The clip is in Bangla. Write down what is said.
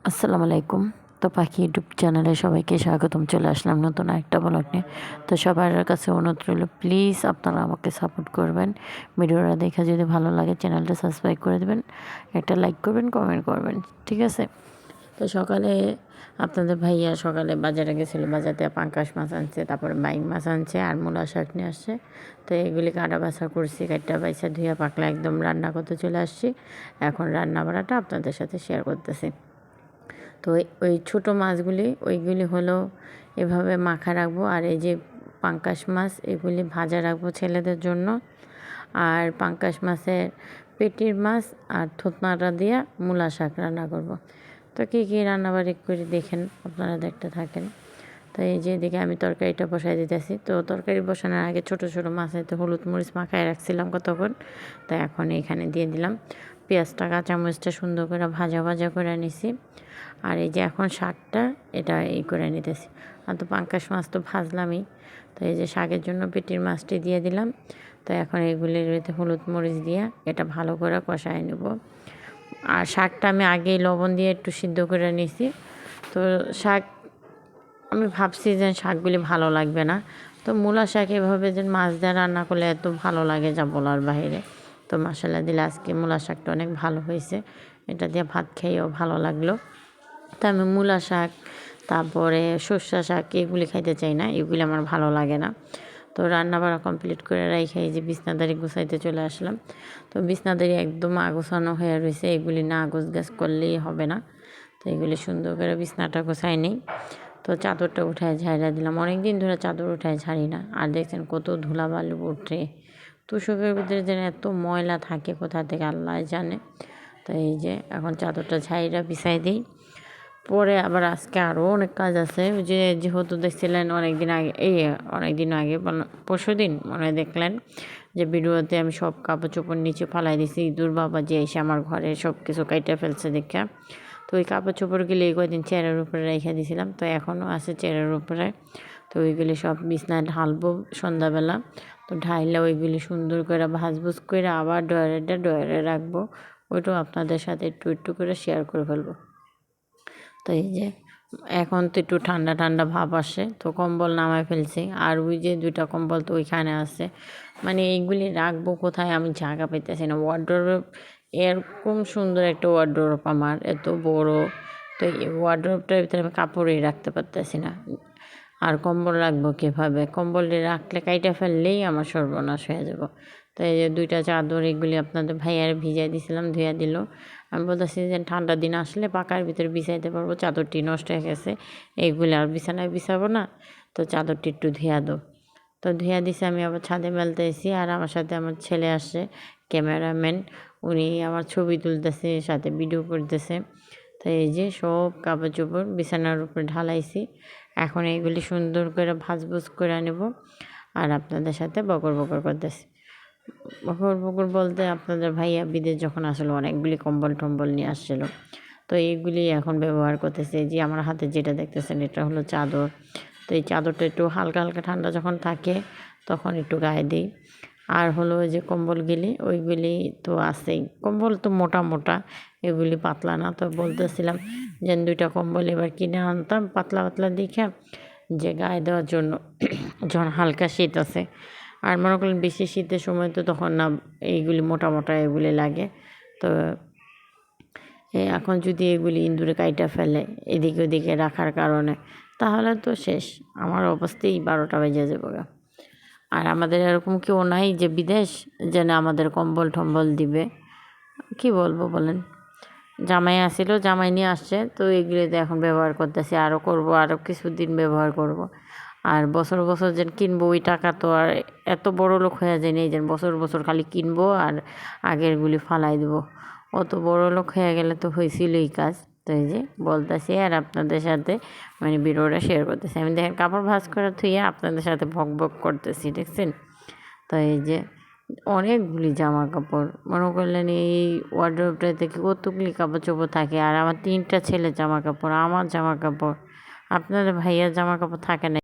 আসসালামু আলাইকুম। তো পাখি ইউটিউব চ্যানেলে সবাইকে স্বাগতম। চলে আসলাম নতুন একটা ব্লগ নিয়ে। তো সবার কাছে অনুরোধ রইল, প্লিজ আপনারা আমাকে সাপোর্ট করবেন। ভিডিওটা দেখে যদি ভালো লাগে চ্যানেলটা সাবস্ক্রাইব করে দেবেন, একটা লাইক করবেন, কমেন্ট করবেন, ঠিক আছে? তো সকালে আপনাদের ভাইয়া সকালে বাজারে গেছিলো, বাজারে পাঙ্কাশ মাছ আনছে, তারপরে বাইং মাছ আনছে আর মূলা শাক নিয়ে আসছে। তো এগুলি কাটা বাছা করছি, কাটটা বাইসা ধুয়ে পাকলা একদম রান্না করতে চলে আসছি। এখন রান্না বাড়াটা আপনাদের সাথে শেয়ার করতেছি। তো ওই ছোটো মাছগুলি ওইগুলি হলো এভাবে মাখা রাখবো, আর এই যে পাঙ্কাশ মাছ এগুলি ভাজা রাখবো ছেলেদের জন্য। আর পাঙ্কাশ মাছের পেটির মাছ আর থুতনাটা দিয়ে মূলা শাক রান্না করব। তো কী কী রান্নাবাড়ি করে দেখেন, আপনারা দেখতে থাকেন। তো এই যে এদিকে আমি তরকারিটা বসাই দিতেছি। তো তরকারি বসানোর আগে ছোটো ছোটো মাছাইতে হলুদ মরিচ মাখায় রাখছিলাম কতক্ষণ। তো এখন এখানে দিয়ে দিলাম পেঁয়াজটা, কাঁচামরিচটা সুন্দর করে ভাজা ভাজা করে নিছি। আর এই যে এখন শাকটা এটা করে নিতেছি। আর তো পাঙ্কাশ মাছ তো ভাজলামই। তো এই যে শাকের জন্য পেটির মাছটি দিয়ে দিলাম। তো এখন এগুলির হলুদ মরিচ দিয়ে এটা ভালো করে কষায় নেব। আর শাকটা আমি আগেই লবণ দিয়ে একটু সিদ্ধ করে নিছি। তো শাক আমি ভাবছি যে শাকগুলি ভালো লাগবে না। তো মূলা শাক এভাবে যে মাছ দিয়ে রান্না করলে এত ভালো লাগে যা বলার বাইরে। তো মশলা দিলে আজকে মূলা শাকটা অনেক ভালো হয়েছে, এটা দিয়ে ভাত খেয়েও ভালো লাগলো। তো আমি মূলা শাক, তারপরে সর্ষা শাক এগুলি খাইতে চাই না, এগুলি আমার ভালো লাগে না। তো রান্না বাড়া কমপ্লিট করে রেখে এই যে বিছনাদারি গুছাইতে চলে আসলাম। তো বিছনাদারি একদম আগোছানো হয়ে রয়েছে, এগুলি না গোছগাছ করলেই হবে না। তো এগুলি সুন্দর করে বিছনাটা গোছাই নেই। তো চাদরটা উঠায় ঝাড়া দিলাম, অনেক দিন ধরে চাদর উঠায় ঝাড়ি না। আর দেখছেন কত ধুলাবালু উঠে, তুষকের ভিতরে যেন এত ময়লা থাকে কোথা থেকে আল্লাহ জানে। তো এই যে এখন চাদরটা ঝাড়িটা বিছাই দিই। পরে আবার আজকে আরও অনেক কাজ আছে। যেহেতু দেখছিলেন অনেক দিন আগে পরশু দিন মনে দেখলেন যে ভিডিওতে আমি সব কাপড় চোপড় নিচে ফালাই দিছি। ইঁদুর বাবা যে এসে আমার ঘরে সব কিছু কাইটা ফেলছে দেখা। তো ওই কাপড় চোপড়গুলি এই কদিন চেয়ারের উপরে রেখে দিয়েছিলাম, তো এখনও আছে চেয়ারের উপরে। তো ওইগুলি সব বিছনায় ঢালবো সন্ধ্যাবেলা। তো ঢাইলে ওইগুলি সুন্দর করে ভাজভুজ করে আবার ডয়ারে রাখবো। ওইটাও আপনাদের সাথে একটু একটু করে শেয়ার করে ফেলবো। তো এই যে এখন তো একটু ঠান্ডা ঠান্ডা ভাব আসে, তো কম্বল নামায় ফেলছি। আর ওই যে 2টা কম্বল তো ওইখানে আছে, মানে এইগুলি রাখবো কোথায় আমি জায়গা পাইতেছি না। ওয়ার্ডরোব এরকম সুন্দর একটা ওয়ার্ডরোব আমার, এত বড়। তো এই ওয়ার্ডরোবটার ভিতরে আমি কাপড়ই রাখতে পারতেছি না। আর কম্বল রাখবো কীভাবে? কম্বল রাখলে কাইটা ফেললেই আমার সর্বনাশ হয়ে যাব। তো এই যে 2টা চাদর এগুলি আপনাদের ভাইয়ার ভিজাই দিয়েছিলাম, ধুয়ে দিল। আমি বলতেছি যে ঠান্ডার দিন আসলে পাকার ভিতরে বিছাইতে পারবো, চাদরটি নষ্ট হয়ে গেছে, এইগুলি আর বিছানায় বিছাবো না। তো চাদরটি একটু ধুয়া দাও। তো ধুয়া দিছে, আমি আবার ছাদে মেলতে এসেছি। আর আমার সাথে আমার ছেলে আসছে, ক্যামেরাম্যান, উনি আমার ছবি তুলতেছে, সাথে ভিডিও করতেছে। তো এই যে সব কাপড় চোপড় বিছানার উপরে ঢালাইছি। এখন এইগুলি সুন্দর করে ভাজভুজ করে নেব। আর আপনাদের সাথে বকর বকর করতেছি। বকর বকর বলতে আপনাদের ভাইয়া বিদেশ যখন আসলে অনেকগুলি কম্বল টম্বল নিয়ে আসছিলো। তো এইগুলি এখন ব্যবহার করতেছে। যে আমার হাতে যেটা দেখতেছেন এটা হলো চাদর। তো এই চাদরটা একটু হালকা হালকা ঠান্ডা যখন থাকে তখন একটু গায়ে দিই। আর হলো ওই যে কম্বলগুলি ওইগুলি তো আছেই, কম্বল তো মোটা মোটা, এগুলি পাতলা না। তো বলতেছিলাম যে 2টা কম্বল এবার কিনে আনতাম পাতলা পাতলা দেখে, যে গায়ে দেওয়ার জন্য যখন হালকা শীত আছে। আর মনে করলেন বেশি শীতের সময় তো তখন না এইগুলি মোটা মোটা এগুলি লাগে। তো এখন যদি এগুলি ইঁদুরে কাইটা ফেলে এদিকে ওদিকে রাখার কারণে, তাহলে তো শেষ, আমার অবস্থাই 12টা বেজে যাবে। আর আমাদের এরকম কেউ নাই যে বিদেশ যেন আমাদের কম্বল টম্বল দিবে। কি বলবো বলেন? জামাই আসছিল, জামাই নিয়ে আসছে, তো এগুলিতে এখন ব্যবহার করতেছি, আরও করব, আরও কিছুদিন ব্যবহার করব। আর বছর বছর যেন কিনবো ওই টাকা তো আর এত বড় লোক হয়ে যায় নেই যেন বছর বছর খালি কিনবো আর আগেরগুলি ফালাই দেবো। অত বড় লোক হয়ে গেলে তো হয়েছিলই কাজ। তো এই যে বলতেছি আর আপনাদের সাথে মানে ভিডিওটা শেয়ার করতেছি। আমি দেখেন কাপড় ভাঁজ করে থুয়ে আপনাদের সাথে ভক ভক করতেছি, দেখছেন? তো এই যে অনেকগুলি জামা কাপড়, মনে করলেন এই ওয়ার্ডরোবটা থেকে কতগুলি কাপড় চোপড় থাকে। আর আমার 3টা ছেলে জামা কাপড়, আমার জামা কাপড়, আপনাদের ভাইয়ার জামা কাপড় থাকে না।